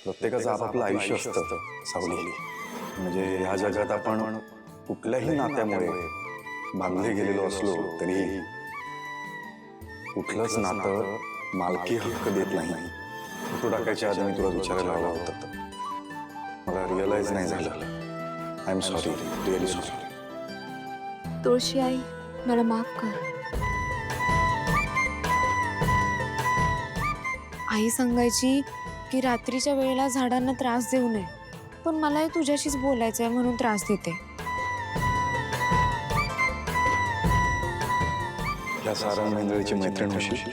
प्रत्येकाचं आपापलं आयुष्य असतं सावली. म्हणजे ह्या जगात आपण कुठल्याही नात्यामुळे बांधले गेलेलो असलो तरी कुठलंच नातं मालकी हक्क देत नाही. फोटो टाकायच्या आधी मी तुला विचारायला आला होता, मला रिअलाइज नाही झालं. I am sorry, really sorry. तुळशी आई, मला माफ कर. आई सांगायची की रात्रीच्या वेळेला झाडांना त्रास देऊ नये, पण मलाही तुझ्याशीच बोलायचंय म्हणून त्रास देते. या सारंग मंडळीची मैत्रीण होशील.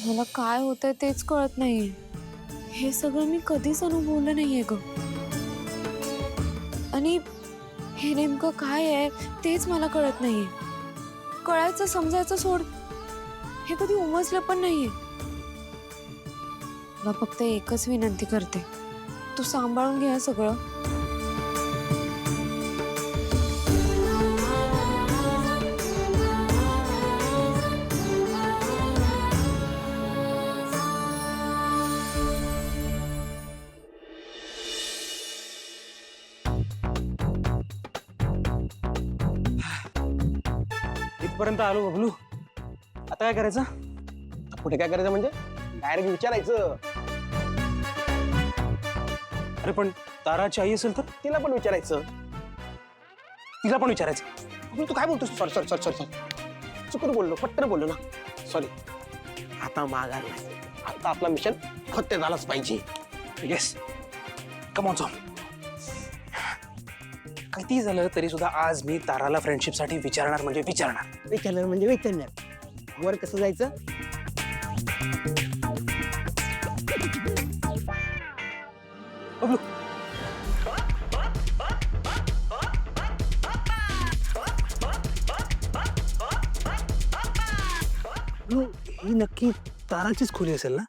मला काय होतंय तेच कळत नाहीये. हे सगळं मी कधीच अनुभवलं नाहीये ग. आणि हे नेमकं काय आहे तेच मला कळत नाहीये. कळायचं समजायचं सोड, हे कधी उमजलं पण नाहीये. मला फक्त एकच विनंती करते, तू सांभाळून घे सगळं. इथपर्यंत आलो बबलू, आता काय करायचं? पुढे काय करायचं म्हणजे डायरेक्ट विचारायचं. अरे पण ताराची आई असेल तर तिला पण विचारायचं. तिला पण विचारायचं. आपण तू काय बोलतोस? सॉरी सॉरी सॉरी सॉरी चुकून बोललो, पट्टन बोललो ना, सॉरी. आता माघार नाही, आता आपला मिशन फत्ते झालाच पाहिजे. Yes, come on Som. किती झालं तरी सुद्धा आज मी ताराला फ्रेंडशिपसाठी विचारणार म्हणजे विचारणार. विचारणार म्हणजे विचारणार. वर कसं जायचं? बबलू, बबलू, ही नक्की ताराचीच खोली असेल ना?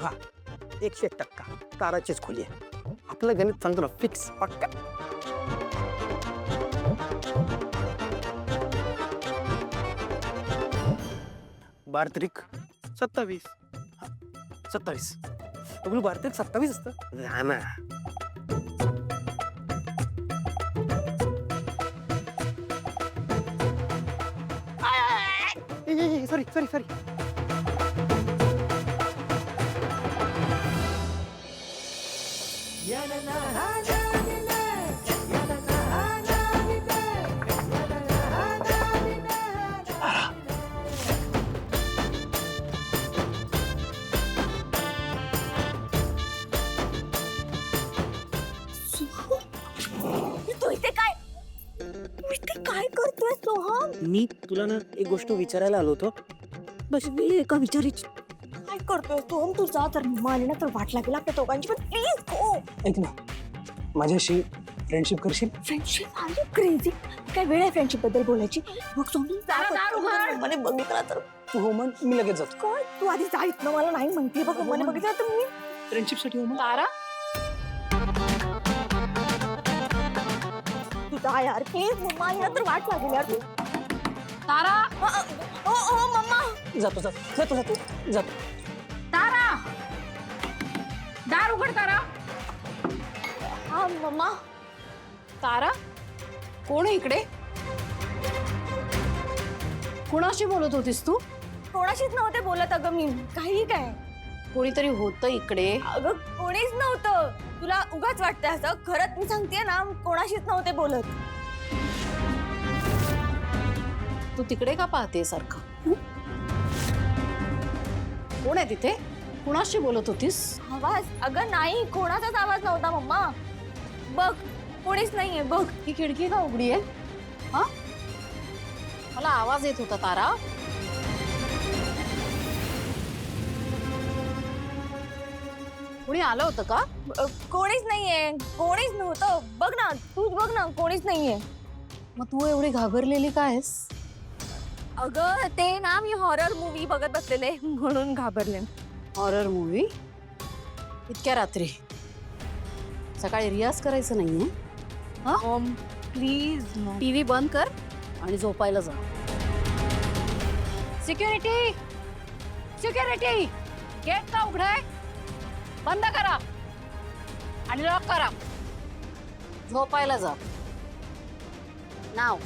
हा, 100% ताराचीच खोली आहे. आपलं गणित सांगतो ना, फिक्स, पक्का. बार तारीख 27. 27. बबलू, 12 ते 27 असतं. जा ना. Sorry sorry sorry. तू इथे काय काय करतोय सोहम? मी तुला ना एक गोष्ट विचारायला आलो होतो. बस मी एका विचारीच काय करतोय सोहम? तू जा, तर मला ना तर वाट लागेल आपल्या दोघांची, पण प्लीज गो. ऐक ना, माझ्याशी फ्रेंडशिप करशील? फ्रेंडशिप आली क्रेझी. काय वेळ आहे फ्रेंडशिप बद्दल बोलायची? मग सोहम मला बघितला तर तू हो म्हण, मी लगेच जातो. काय तू आधी जा इथनं, मला नाही म्हणते. बघ मला बघितलं तर मी फ्रेंडशिपसाठी हो म्हण. तारा, तू जा यार प्लीज. मम्मा ना तर वाट लागेल यार. तारा, ओ ओ मम्मा. जातो जातो जातो जातो जातो. तारा, दार उघड तारा. हा मम्मा. तारा, कोण आहे इकडे? कोणाशी बोलत होतीस तू? कोणाशीच नव्हते बोलत अगं मी. काही काय कोणीतरी होतं इकडे. अगं कोणीच नव्हतं. तुला उगाच वाटतंय असं. खरंच मी सांगतेय ना, कोणाशीच नव्हते बोलत. तू तिकडे का पाहते सारखं? कोण आहे तिथे? कुणाशी बोलत होतीस? आवाज? अगं नाही, कोणाचाच आवाज नव्हता मम्मा. बघ, कोणीच नाहीये. बघ, ही खिडकी का उघडी आहे? हा, मला आवाज येत होता तारा. कोणी आलं होतं का? कोणीच नाहीये. कोणीच नव्हतं. बघ ना, तूच बघ ना, कोणीच नाहीये. मग तू एवढी घाबरलेली काय आहेस? अगं ते ना मी हॉरर मूवी बघत बसलेले म्हणून घाबरले. हॉरर मूवी इतक्या रात्री? सकाळी रियाज करायचं नाहीये? Maugham please Maugham. टीव्ही बंद कर आणि झोपायला जा. सिक्युरिटी, सिक्युरिटी, गेट का उघडाय? बंद करा आणि लॉक करा. झोपायला जा. नाव.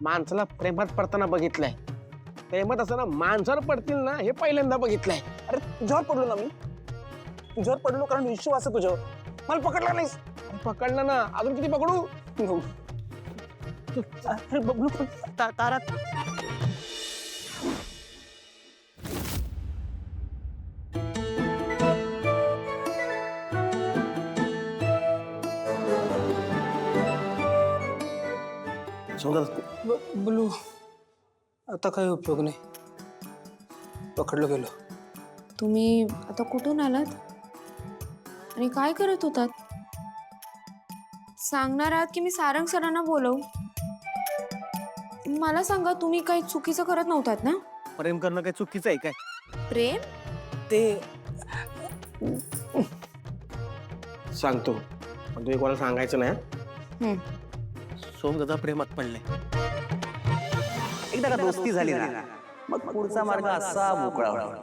माणसाला प्रेमात पडताना बघितलंय. प्रेमात असताना माणसावर पडतील ना हे पहिल्यांदा बघितलंय. अरे तुझ्यावर पडलो ना मी, तुझ्यावर पडलो कारण विश्वास आहे तुझ्यावर. मला पकडला नाहीस. पकडलं ना, अजून किती पकडू? अरे बबलू तारा बबलू, आता काही उपयोग नाही. पकडलो गेलो. तुम्ही आता कुठून आलात आणि काय करत होतात? सांगणार आहात की मी सारंग सरांना बोलवू? मला सांगा, तुम्ही काही चुकीचं करत नव्हतात ना? प्रेम करणं काही चुकीचं आहे काय? प्रेम? ते सांगतो, पण तुम्ही कोणाला सांगायचं नाही. हम्म. सोम दादा प्रेमात पडले. एकदा का दोस्ती झाली ना, मग पुढचा मार्ग असा मोकळा होता.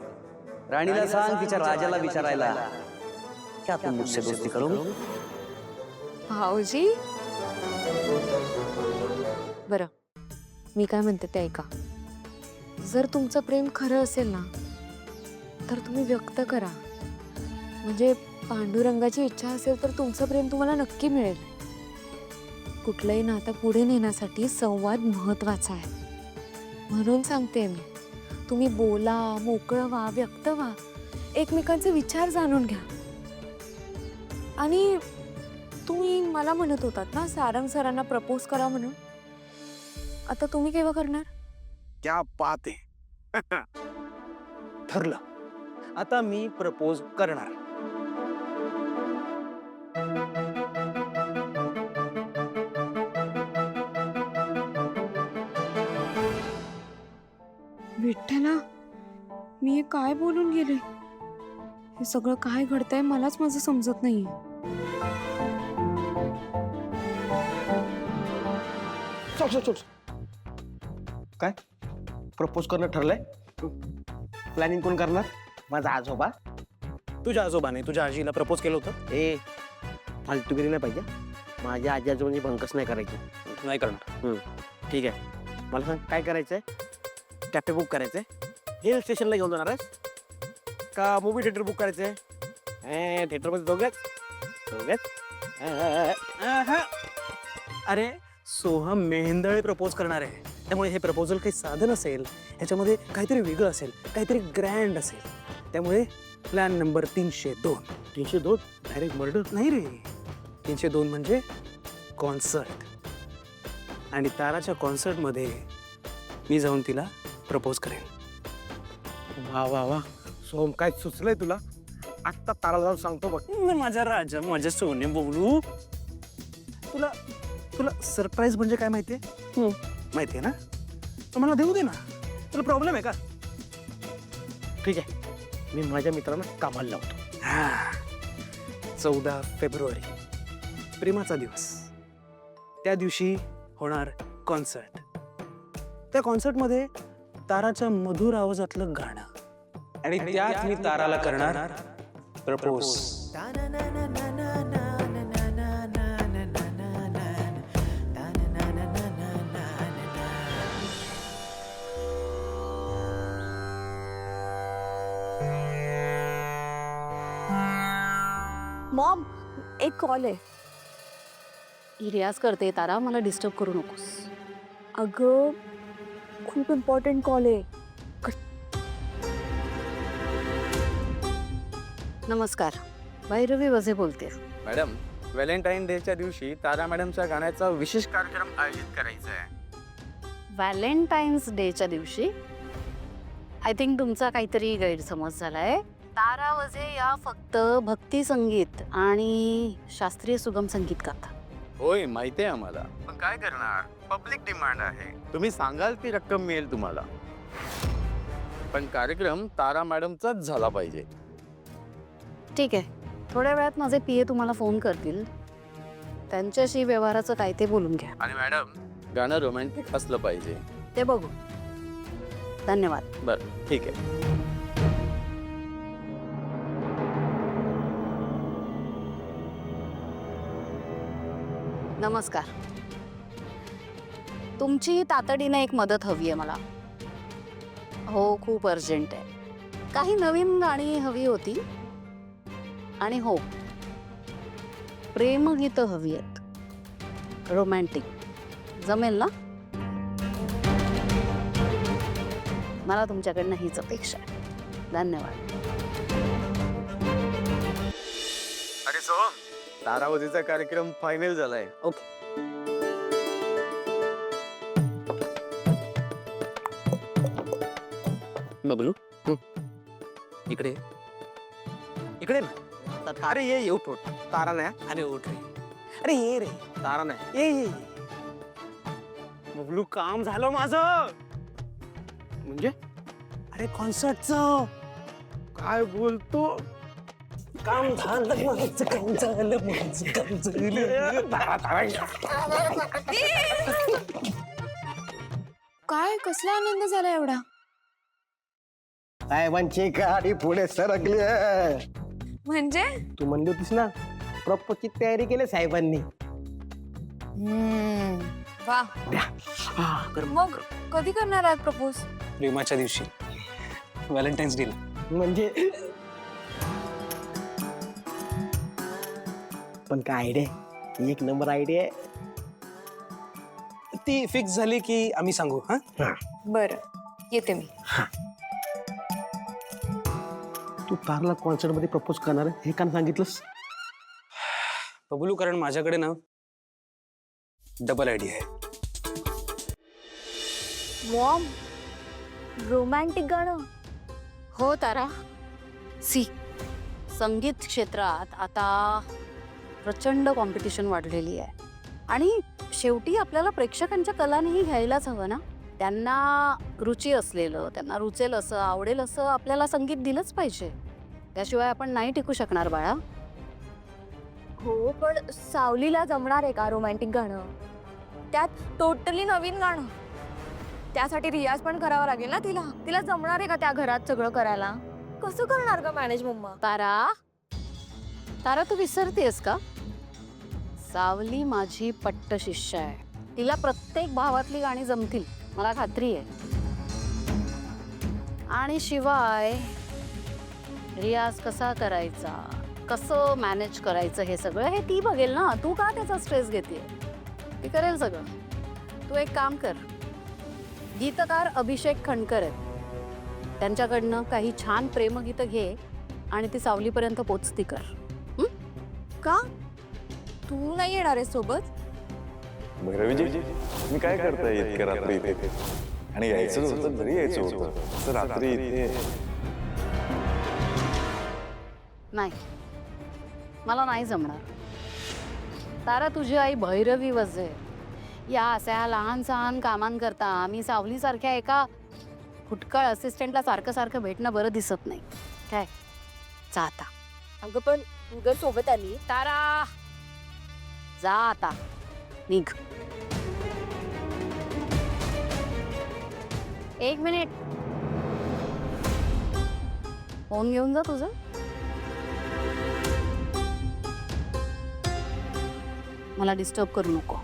राणीला सांग तिच्या राजाला विचारायला, क्या तुम मुझसे दोस्ती करो? भाऊजी, बरं, मी काय म्हणते ते ऐका. जर तुमचं प्रेम खरं असेल ना, तर तुम्ही व्यक्त करा. म्हणजे पांडुरंगाची इच्छा असेल तर तुमचं प्रेम तुम्हाला नक्की मिळेल. कुठलंही नातं पुढे नेण्यासाठी संवाद महत्वाचा आहे. म्हणून सांगते मी, तुम्ही बोला, मोकळं व्हा, व्यक्त व्हा, एकमेकांचे विचार जाणून घ्या. आणि तुम्ही मला म्हणत होतात ना सारंग सरांना प्रपोज करा म्हणून. आता तुम्ही केव्हा करणार? क्या बात आहे. ठरलं, आता मी प्रपोज करणार. विठ्ठला, मी हे काय बोलून गेले? हे सगळं काय घडतंय मलाच माझं समजत नाहीये. काय प्रपोज करणं ठरलंय? प्लॅनिंग कोण करणार? माझा आजोबा. तुझ्या आजोबाने तुझ्या आजीला प्रपोज केलं होतं? ए फालतूगिरी नाही पाहिजे. माझ्या आजी आजोबांची भंकस नाही करायची. नाही करणार. ठीक आहे, मला सांग काय करायचंय? कॅफे बुक करायचंय? हिल स्टेशनला घेऊन जाणार आहेस का मूवी थिएटर बुक करायचंय? थिएटरमध्ये दोघेच? अरे सोहम मेहेंदळे प्रपोज करणार आहे, त्यामुळे हे प्रपोजल काही साधन असेल, ह्याच्यामध्ये काहीतरी वेगळं असेल, काहीतरी ग्रँड असेल. त्यामुळे प्लॅन नंबर 302. 302? Direct murder? नाही रे, 302 म्हणजे कॉन्सर्ट. आणि ताराच्या कॉन्सर्टमध्ये मी जाऊन तिला प्रपोज करेन. वा वा वा, सोहम काय सुचलंय तुला? आत्ता तारा जाऊन सांगतो बघ. माझा राजा, माझ्या सोने बोलू. तुला तुला सरप्राईज म्हणजे काय माहितीये? माहितीये ना? तर मला देऊ दे ना. तुला प्रॉब्लेम आहे का? ठीक आहे, मी माझ्या मित्रांना कामाला लावतो. 14 फेब्रुवारी प्रेमाचा दिवस. त्या दिवशी होणार कॉन्सर्ट. त्या कॉन्सर्टमध्ये ताराच्या मधुर आवाजातलं गाणं, आणि त्यात मी ताराला करणार प्रपोज. मॉम, एक कॉल आहे. ही रियाज करते तारा, मला डिस्टर्ब करू नकोस. अगं खूप इम्पॉर्टंट कॉल आहे. नमस्कार, भैरवी वझे बोलते. मॅडम, व्हॅलेंटाईन डेच्या दिवशी तारा मॅडमच्या गाण्याचा विशेष कार्यक्रम आयोजित करायचा आहे. व्हॅलेंटाईन्स डेच्या दिवशी आय थिंक तुमचा काहीतरी गैरसमज झालाय. तारा वझे या फक्त भक्ती संगीत आणि शास्त्रीय सुगम संगीत गातात. होय माहिती आहे आम्हाला, पण काय करणार, पब्लिक डिमांड आहे. तुम्ही सांगाल ती रक्कम मिळेल तुम्हाला, पण कार्यक्रम तारा मॅडमचाच झाला पाहिजे. ठीक आहे, थोड्या वेळात माझे पीए तुम्हाला फोन करतील. त्यांच्याशी व्यवहाराचं काय ते बोलून घ्या. आणि मॅडम, गाणं रोमॅन्टिक असलं पाहिजे. ते बघू. धन्यवाद. बरं ठीक आहे. नमस्कार. तुमची तातडीने एक मदत हवी आहे मला. हो, खूप अर्जंट आहे. काही नवीन गाणी हवी होती. आणि हो, प्रेमगीतं हवी आहेत, रोमॅन्टिक. जमेल ना? मला तुमच्याकडनं हीच अपेक्षा आहे. धन्यवाद. अरे सोहम, तारावजीचा कार्यक्रम फायनल झालाय. ओके. बबलू, इकडे इकडे ना. अरे ये उठ उठ. तारा नाही. अरे उठ रे. अरे ये रे. तारा नाही. ये. बबलू, काम झालं माझं. म्हणजे अरे कॉन्सर्टचं. काय बोलतो? काम झालं माझं, काम झालं माझं, काम झालं. काय कसला आनंद झाला एवढा? साहेबांची गाडी पुढे सरकली. म्हणजे तू म्हणली होतीस ना, प्रपोजची तयारी केली साहेबांनी. वा. मग कधी करणार आहात प्रपोज? प्रेमाच्या दिवशी, व्हॅलेंटाईन्स डे. म्हणजे पण काय आयडिया, एक नंबर आयडिया आहे. ती फिक्स झाली की आम्ही सांगू. हा, बरं, येते मी. तू तारला कॉन्सर्ट मध्ये प्रपोज करणार आहे हे का सांगितलंस? बबलू, कारण माझ्याकडे ना डबल आयडिया आहे. मॉम, रोमॅन्टिक गाणं? हो तारा. सी, संगीत क्षेत्रात आता प्रचंड कॉम्पिटिशन वाढलेली आहे. आणि शेवटी आपल्याला प्रेक्षकांच्या कलानेही घ्यायलाच हवं ना. त्यांना रुची असलेलं, त्यांना रुचेल असं, आवडेल असं आपल्याला संगीत दिलंच पाहिजे. त्याशिवाय आपण नाही टिकू शकणार बाळा. हो, पण सावलीला जमणार आहे का रोमॅन्टिक गाणं? त्यात टोटली नवीन गाणं. त्यासाठी रियाज पण करावा लागेल ना तिला. तिला जमणार आहे का त्या घरात सगळं करायला? कसं करणार का मॅनेज मम्मा? तारा, तारा तू विसरतेस का? सावली माझी पट्ट शिष्य आहे. तिला प्रत्येक भावातली गाणी जमतील, मला खात्री आहे. आणि शिवाय रियाज कसा करायचा, कसं मॅनेज करायचं, हे सगळं हे ती बघेल ना. तू का त्याचा स्ट्रेस घेते? ती करेल सगळं. तू एक काम कर, गीतकार अभिषेक खंडकर आहेत, त्यांच्याकडनं काही छान प्रेमगीतं घे आणि ती सावलीपर्यंत पोचती कर. का तू नाही येणार आहे सोबत? भैरवीजी, मी काय करताय इतक्या रात्री इथे? आणि यायचंच होतं, घरी यायचं होतं. असं रात्री इथे नाही, मला नाही जमणार. तारा, तुझी आई भैरवी वजे या अशा लहान सहान कामांकरता आम्ही सावलीसारख्या एका फुटकळ असिस्टंटला सारखं सारखं भेटणं बरं दिसत नाही. काय जा आता. अगं पण तू जर सोबत आली. तारा, जा आता, निघ. एक मिनिट, फोन घेऊन जा तुझं. मला डिस्टर्ब करू नको.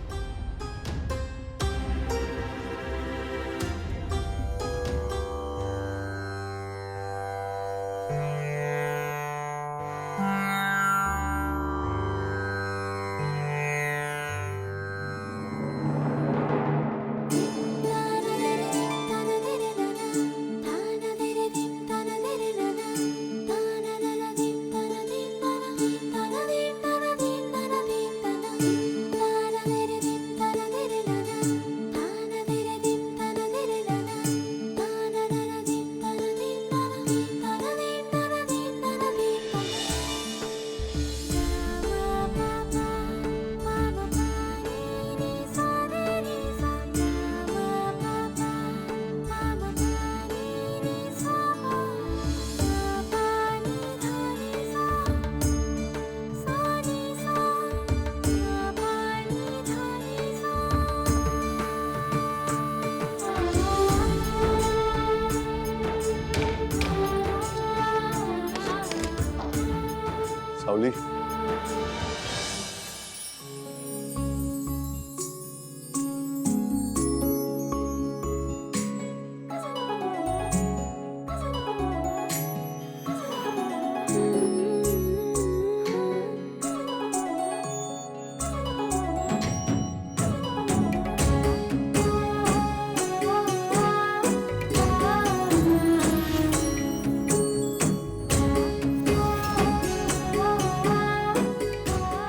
सावली,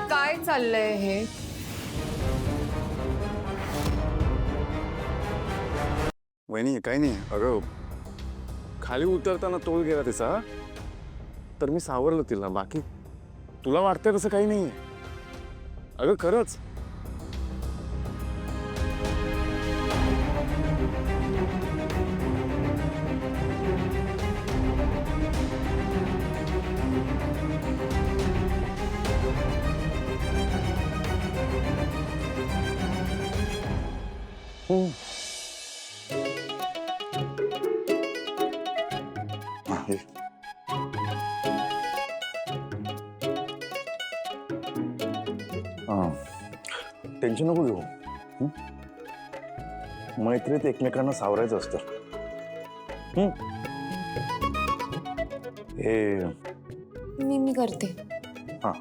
काय चाललंय हे? वहिनी काही नाही. अगं खाली उतरताना तोल गेला तिचा, तर मी सावरलं तिला. बाकी तुला वाटतंय तसं काही नाहीये. अगं खरंच. आहे. टेन्शन नको घेऊ. हं? मैत्रीत एकमेकांना सावरायचं असतं. हे मी करते. हा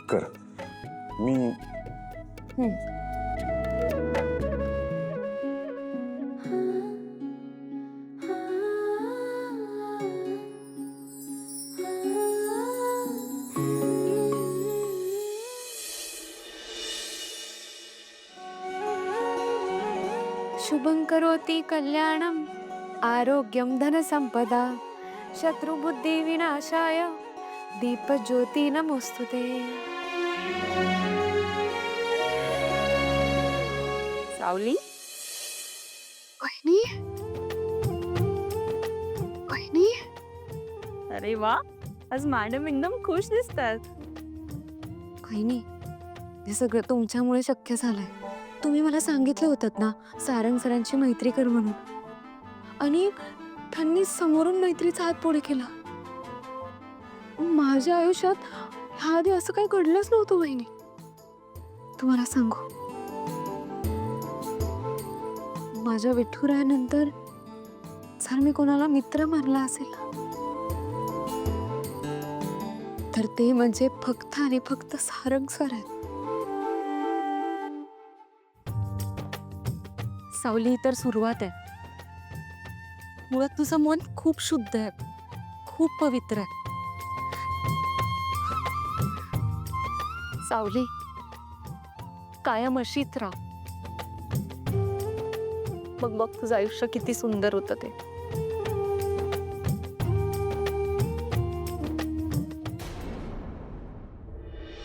कर. मी शुभं करोति कल्याणं आरोग्यं धनसंपदा शत्रुबुद्धि विनाशाय दीपज्योती नमोस्तुते. सावली, वहिनी, वहिनी, अरे वा, आज मॅडम एकदम खुश दिसतात. वहिनी, हे सगळं तुमच्यामुळे शक्य झालंय. तुम्ही मला सांगितलं होतं ना सारंग सरांची मैत्री कर म्हणून, आणि त्यांनी समोरून मैत्रीचा हात पुढे केला. माझ्या आयुष्यात ह्या आधी असं काही घडलंच नव्हतं वहिनी. तुम्हाला सांगू, माझ्या विठुरायानंतर जर मी कोणाला मित्र मानला असेल तर ते म्हणजे फक्त आणि फक्त सारंग सर आहेत. सावली, तर सुरुवात आहे. मुळात तुझं मन खूप शुद्ध आहे, खूप पवित्र आहे. सावली, कायम अशीच राहा. मग बघ तुझं आयुष्य किती सुंदर होतं ते.